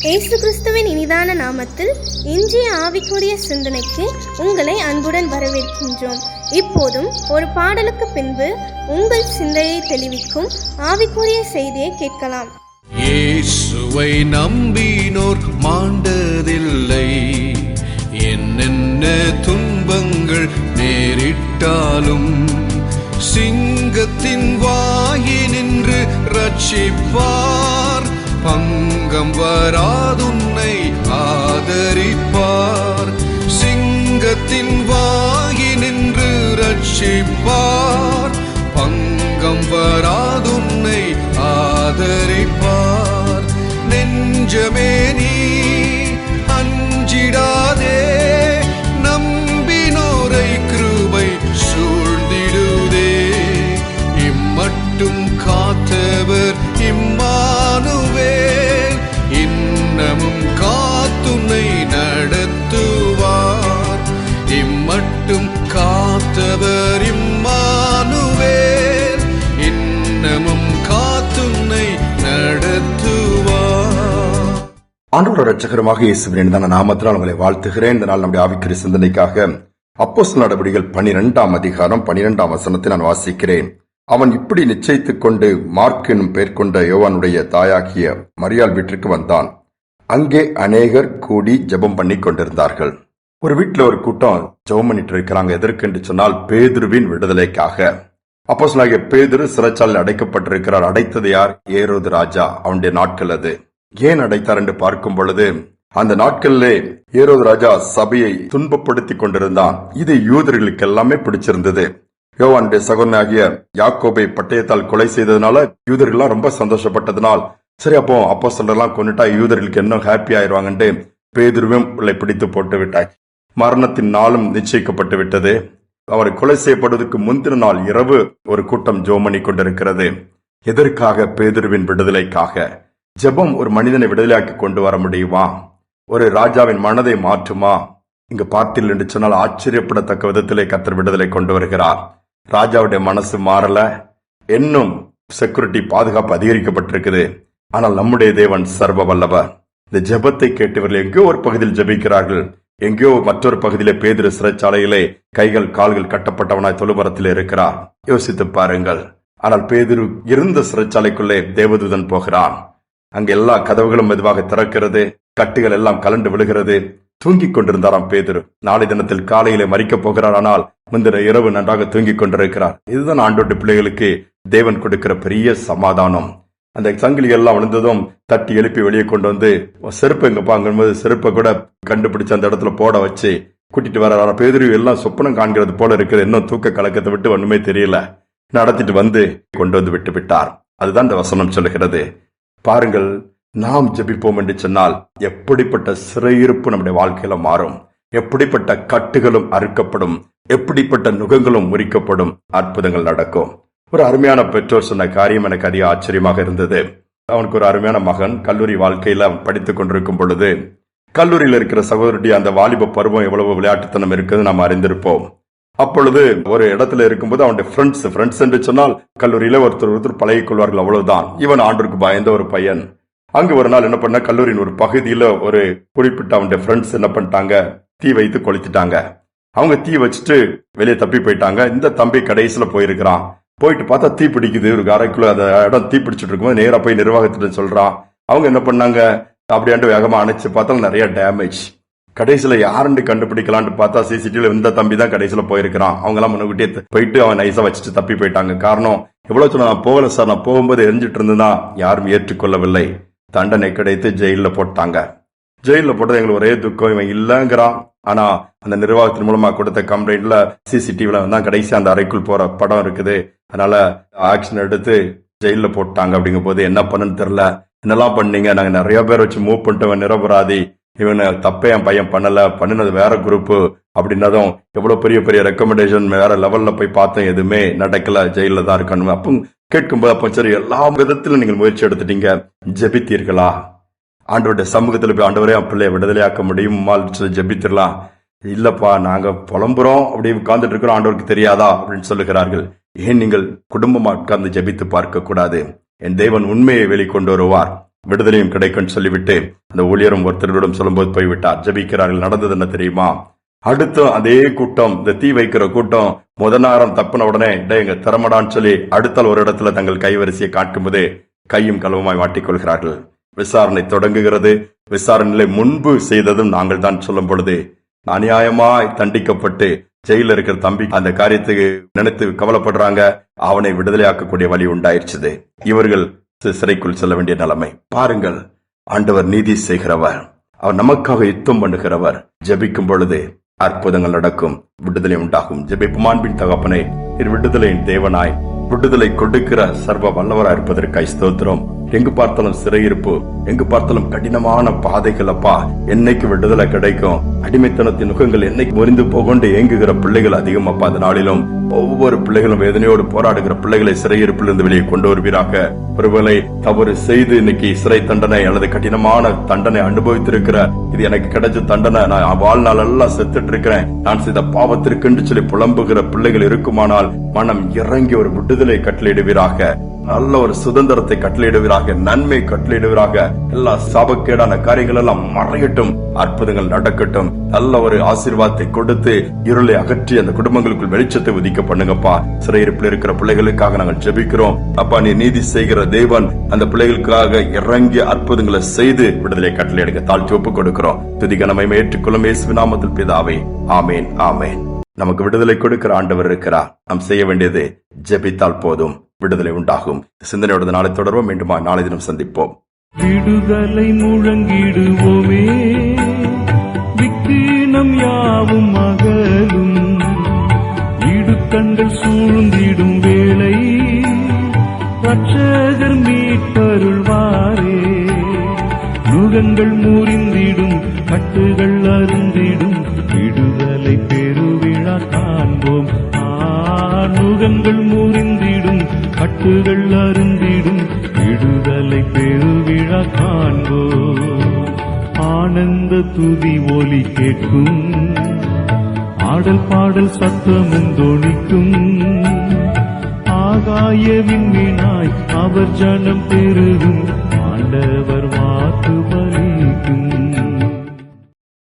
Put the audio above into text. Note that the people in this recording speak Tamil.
இயேசு கிறிஸ்துவின் இனிதான நாமத்தில் இன்றைய ஆவிக்குரிய சிந்தனைக்கு உங்களை அன்புடன் வரவேற்கின்றோம். இப்போதும் ஒரு பாடலுக்கு பின்பு உங்கள் சிந்தையை தெளிவிக்கும் ஆவிக்குரிய செய்தியை கேட்கலாம். இயேசுவை நம்பினோர் மாண்டதில்லை, என்னென்ன துன்பங்கள் நேரிட்டாலும் சிங்கத்தின் வாயினின்று ரட்சிப்பார், பங்கம் வராதுன்னை ஆதரிப்பார். சிங்கத்தின் வாயினின்று ரட்சிப்பார், பங்கம் வராதுன்னை ஆதரிப்பார். நெஞ்சமே நீ அஞ்சிடாதே, நம்பினோரை கிருபை சூழ்ந்திடுதே. இம்மட்டும் காத்தவர் இம்மானுவேல், இன்னமும் காத்துன்னை நடத்துவார். இம்மட்டும் காத்தவர் இம்மானுவேல், இன்னமும் காத்துன்னை நடத்துவார். ஆண்டவர் இரட்சகருமாக இயேசுவின் நாமத்தினால் உங்களை வாழ்த்துகிறேன். இந்த நாள் நம்முடைய ஆவிக்குரிய சிந்தனைக்காக அப்போஸ்தலர் நடவடிக்கைகள் 12ஆம் அதிகாரம் 12ஆம் வசனத்தை நான் வாசிக்கிறேன். அவன் இப்படி நிச்சயித்துக் கொண்டு மார்க் என்னும் பெயர் கொண்ட யோவானுடைய தாயாகிய மரியாள் வீட்டிற்கு வந்தான். அங்கே அநேகர் கூடி ஜெபம் பண்ணி கொண்டிருந்தார்கள். ஒரு வீட்டுல ஒரு கூட்டம் ஜெபம் பண்ணிட்டு இருக்கிறாங்க. எதற்கென்று சொன்னால் பேதுருவின் விடுதலைக்காக. அப்போஸ்தலனாகிய பேதுரு சிறைச்சாலையில் அடைக்கப்பட்டிருக்கிறார். அடைத்தது யார்? ஏரோது ராஜா. அவனுடைய நாட்கள் அது. ஏன் அடைத்தார் என்று பார்க்கும் பொழுது, அந்த நாட்களிலே ஏரோது ராஜா சபையை துன்பப்படுத்தி கொண்டிருந்தான். இது யூதர்களுக்கு எல்லாமே பிடிச்சிருந்தது. யோவானுடைய சகோதரனாகிய யாக்கோபை பட்டயத்தால் கொலை செய்ததுனால யூதர்கள்லாம் ரொம்ப சந்தோஷப்பட்டதுனால், சரி அப்போ அப்போஸ்தலர்லாம் கொண்டுட்டா யூதர்களுக்கு இன்னும் ஹாப்பி ஆயிடுவாங்கன்ட்டு பேதுருவும் உள்ளே பிடித்து போட்டு விட்டார். மரணத்தின் நாளும் நிச்சயிக்கப்பட்டு விட்டது. அவரை கொலை செய்யப்படுவதற்கு முந்தின நாள் இரவு ஒரு கூட்டம் ஜெபம் பண்ணி கொண்டிருக்கிறது. எதற்காக? பேதுருவின் விடுதலைக்காக. ஜெபம் ஒரு மனிதனை விடுதலையாக்கி கொண்டு வர முடியுமா? ஒரு ராஜாவின் மனதை மாற்றுமா? இங்கு பார்த்தீர்கள் என்று சொன்னால் ஆச்சரியப்படத்தக்க விதத்திலே கர்த்தர் விடுதலை கொண்டு வருகிறார். ராஜாவுடைய மனசு மாறல, இன்னும் செக்யூரிட்டி பாதுகாப்பு அதிகரிக்கப்பட்டிருக்குது. ஆனால் நம்முடைய தேவன் சர்வ வல்லவர். இந்த ஜெபத்தை கேட்டவர்கள் எங்கேயோ ஒரு பகுதியில் ஜெபிக்கிறார்கள், எங்கேயோ மற்றொரு பகுதியிலே பேதுரு சிறைச்சாலையிலே கைகள் கால்கள் கட்டப்பட்டவனாய் தொழுமரத்தில் இருக்கிறார். யோசித்து பாருங்கள். ஆனால் பேதுரு இருந்த சிறைச்சாலைக்குள்ளே தேவதூதன் போகிறான். அங்கு எல்லா கதவுகளும் மெதுவாக திறக்கிறது, கட்டுகள் எல்லாம் கலண்டு விழுகிறது. தூங்கிக் கொண்டிருந்தாராம் பேதுரு. நாளை தினத்தில் காலையிலே மறிக்கப் போகிறார். ஆனால் முந்தின இரவு நன்றாக தூங்கிக் கொண்டிருக்கிறார். இதுதான் ஆண்டோட்டு பிள்ளைகளுக்கு தேவன் கொடுக்கிற பெரிய சமாதானம். அந்த சங்கிலி எல்லாம் விழுந்ததும் தட்டி எழுப்பி வெளியே கொண்டு வந்து, செருப்பு எங்கப்பா அங்கும்போது செருப்பை கூட கண்டுபிடிச்சு அந்த இடத்துல போட வச்சு கூட்டிட்டு வர பேதுரு எல்லாம் சொப்பனம் காண்கிறது போல இருக்குது. இன்னும் தூக்க கலக்கத்தை விட்டு ஒண்ணுமே தெரியல. நடத்திட்டு வந்து கொண்டு வந்து விட்டு விட்டார். அதுதான் இந்த வசனம் சொல்லுகிறது. பாருங்கள், நாம் ஜெபிப்போம் என்று சொன்னால் எப்படிப்பட்ட சிறையிருப்பு நம்முடைய வாழ்க்கையில மாறும், எப்படிப்பட்ட கட்டுகளும் அறுக்கப்படும், எப்படிப்பட்ட நுகங்களும் முறிக்கப்படும், அற்புதங்கள் நடக்கும். ஒரு அருமையான பெற்றோர் சொன்ன காரியம் எனக்கு அதிக ஆச்சரியமாக இருந்தது. அவனுக்கு ஒரு அருமையான மகன். கல்லூரி வாழ்க்கையில படித்துக் கொண்டிருக்கும் பொழுது கல்லூரியில் இருக்கிற சகோதரி அந்த வாலிப பருவம் எவ்வளவு விளையாட்டுத்தனம் இருக்குது நாம் அறிந்திருப்போம். அப்பொழுது ஒரு இடத்துல இருக்கும்போது அவனுடைய ஃப்ரெண்ட்ஸ் என்று சொன்னால் கல்லூரியில ஒருத்தர் பழகிக் கொள்வார்கள், அவ்வளவுதான். இவன் ஆண்டவருக்கு பயந்த ஒரு பையன். அங்கு ஒரு நாள் என்ன பண்ண, கல்லூரியின் ஒரு பகுதியில ஒரு குறிப்பிட்ட அவனுடைய ஃப்ரெண்ட்ஸ் என்ன பண்ணிட்டாங்க, தீ வைத்து கொளுத்திட்டாங்க. அவங்க தீ வச்சுட்டு வெளியே தப்பி போயிட்டாங்க. இந்த தம்பி கடைசியில போயிருக்கிறான். போயிட்டு பார்த்தா தீ பிடிக்குது. ஒரு அறைக்குள்ள அந்த இடம் தீ பிடிச்சிட்டு இருக்கும்போது நேரா போய் நிர்வாகத்திட்ட சொல்றான். அவங்க என்ன பண்ணாங்க, அப்படியாண்டு வேகமா அணைச்சு பார்த்தாலும் நிறைய டேமேஜ். கடைசியில யாருன்னு கண்டுபிடிக்கலான்னு பார்த்தா சிசிடிவில இந்த தம்பி தான் கடைசியில போயிருக்கிறான். அவங்க எல்லாம் முன்னுக்கிட்டே போயிட்டு அவன் நைஸா வச்சுட்டு தப்பி போயிட்டாங்க. காரணம், எவ்வளவு சொன்ன, நான் போகல சார், நான் போகும்போது எரிஞ்சிட்டு இருந்ததுதான். யாரும் ஏற்றுக்கொள்ளவில்லை. தண்டனை கிடைத்து ஜெயில போட்டாங்க. ஜெயில போட்டது எங்களுக்கு ஒரே துக்கம், இவன் இல்லங்கிறான். ஆனா அந்த நிர்வாகத்தின் மூலமா கொடுத்த கம்ப்ளைண்ட்ல சிசிடிவில தான் கடைசி அந்த அறைக்குள் போற படம் இருக்குது. அதனால ஆக்ஷன் எடுத்து ஜெயில போட்டாங்க. அப்படிங்கும் போது என்ன பண்ணுன்னு தெரியல. என்னெல்லாம் பண்ணீங்க? நாங்க நிறைய பேர் வச்சு மூவ் பண்ணிட்டு நிரபராதி, இவனை தப்பே என் பையன் பண்ணல, பண்ணினது வேற குரூப் அப்படின்னதும் எவ்வளவு பெரிய பெரிய ரெக்கமெண்டேஷன் வேற லெவல்ல போய் பார்த்தோம், எதுவுமே நடக்கல, ஜெயில தான் இருக்கணும். அப்போ கேட்கும்போது, அப்போ சரி எல்லா விதத்திலும் நீங்கள் முயற்சி எடுத்துட்டீங்க, ஜெபித்தீர்களா? ஆண்டவருடைய சமூகத்தில் போய் ஆண்டவரே என் பிள்ளைய விடுதலையாக்க முடியுமா ஜெபித்திரலாம். இல்லப்பா, நாங்க புலம்புறோம், அப்படி உட்கார்ந்துட்டு இருக்கிறோம், ஆண்டவருக்கு தெரியாதா அப்படின்னு சொல்லுகிறார்கள். ஏன் நீங்கள் குடும்பமா உட்கார்ந்து ஜெபித்து பார்க்க கூடாது? என் தேவன் உண்மையை வெளிக்கொண்டு வருவார். விடுதலையும் கிடைக்கும் சொல்லிவிட்டு அந்த ஊழியரும் ஒருத்தரிடம் சொல்லும்போது போய்விட்டார். ஜெபிக்கிறார்கள். நடந்தது என்ன தெரியுமா? அடுத்து அதே கூட்டம், இந்த தீ வைக்கிற கூட்டம் முதனாரம் தப்புன உடனே எங்க திறமடான்னு சொல்லி அடுத்த ஒரு இடத்துல தங்கள் கைவரிசையை காட்டும்போது கையும் களவுமாய் மாட்டிக்கொள்கிறார்கள். விசாரணை தொடங்குகிறது. விசாரணையில முன்பு செய்ததும் நாங்கள் தான் சொல்லும் பொழுது அநியாயமாய் தண்டிக்கப்பட்டு ஜெயில இருக்கிற தம்பி அந்த காரியத்துக்கு நினைத்து கவலைப்படுறாங்க. அவனை விடுதலையாக்கக்கூடிய வழி உண்டாயிருச்சுது. இவர்கள் சிறைக்குள் செல்ல வேண்டிய நிலைமை. பாருங்கள், ஆண்டவர் நீதி செய்கிறவர், அவர் நமக்காக யுத்தம் பண்ணுகிறவர். ஜெபிக்கும் பொழுது அற்புதங்கள் நடக்கும், விடுதலை உண்டாகும். ஜெபிப்புமான்பின் தகப்பனை, விடுதலையின் தேவனாய், விடுதலை கொடுக்கிற சர்வ வல்லவராய் இருப்பதற்காய் ஸ்தோத்திரம். எங்கு பார்த்தாலும் சிறையிருப்பு, எங்கு பார்த்தாலும் கடினமான பாதைகள் அப்பா, என்னைக்கு விடுதலை கிடைக்கும்? அடிமைத்தனத்தின் நுகங்கள் என்னைக்கு முறிந்து போகொண்டு ஏங்குகிற பிள்ளைகள் அதிகம் அப்பா. அந்த நாளிலும் ஒவ்வொரு பிள்ளைகளும் வேதனையோடு போராடுகிற பிள்ளைகளை சிறையிருப்பிலிருந்து வெளியே கொண்டு வருவீராக. ஒருவேளை தவறு செய்து இன்னைக்கு சிறை தண்டனை அல்லது கடினமான தண்டனை அனுபவித்திருக்கிற, இது எனக்கு கிடைச்ச தண்டனை, நான் வாழ்நாள் எல்லாம் செத்துட்டு இருக்கிறேன், நான் செய்த பாவத்திற்கு சொல்லி புலம்புகிற பிள்ளைகள் இருக்குமானால் மனம் இறங்கி ஒரு விடுதலை கட்டளையிடுவீராக. நல்ல ஒரு சுதந்திரத்தை கட்டளையிடுவீராக, நன்மை கட்டளையிடுவீராக. எல்லா சாபக்கேடான காரியங்கள் எல்லாம் மறையட்டும், அற்புதங்கள் நடக்கட்டும். நல்ல ஒரு ஆசீர்வாதத்தை கொடுத்து இருளை அகற்றி அந்த குடும்பங்களுக்குள் வெளிச்சத்தை உதிக்க பண்ணுங்கப்பா. சிறையிருப்பில் இருக்கிற பிள்ளைகளுக்காக நாங்கள் ஜெபிக்கிறோம் அப்பா. நீ நீதி செய்கிற தேவன், அந்த பிள்ளைகளுக்காக இறங்கி அற்புதங்களை செய்து விடுதலை கட்டளையிடுங்க. தாழ்த்தி ஒப்பு கொடுக்கிறோம். துதிகனமை ஏற்றுக்கொள்ளும் இயேசுவின் நாமத்தில் பிதாவே, ஆமேன், ஆமேன். நமக்கு விடுதலை கொடுக்கிற ஆண்டவர் இருக்கிறார். நாம் செய்ய வேண்டியது ஜெபித்தால் போதும், விடுதலை உண்டாகும். சிந்தனையோட நாளை தொடர்வோம். மீண்டும் நாளை தினம் சந்திப்போம். விடுதலை முழங்கிடுவோமே, விக்கினம் யாவும் அகலும். இடுக்கண்கள் சூழ்ந்திடும் வேளை ரட்சகர் மீட்பருள்வாரே. நுகங்கள் முறிந்திடும், கட்டுகள் அருந்திடும், விடுதலை பெருவிழா காண்போம். நுகங்கள் முறிந்திடும், கட்டுகள் அருந்திடும், விடுதலை பெருவிழா காண்போம். ஆனந்த துதி ஒலி கேட்கும், ஆடல் பாடல் சத்தமும் தொனிக்கும். ஆகாய விண்மீனாய் அவர் ஜனம் பெருகும், ஆண்டவர் வாக்கு பலிக்கும்.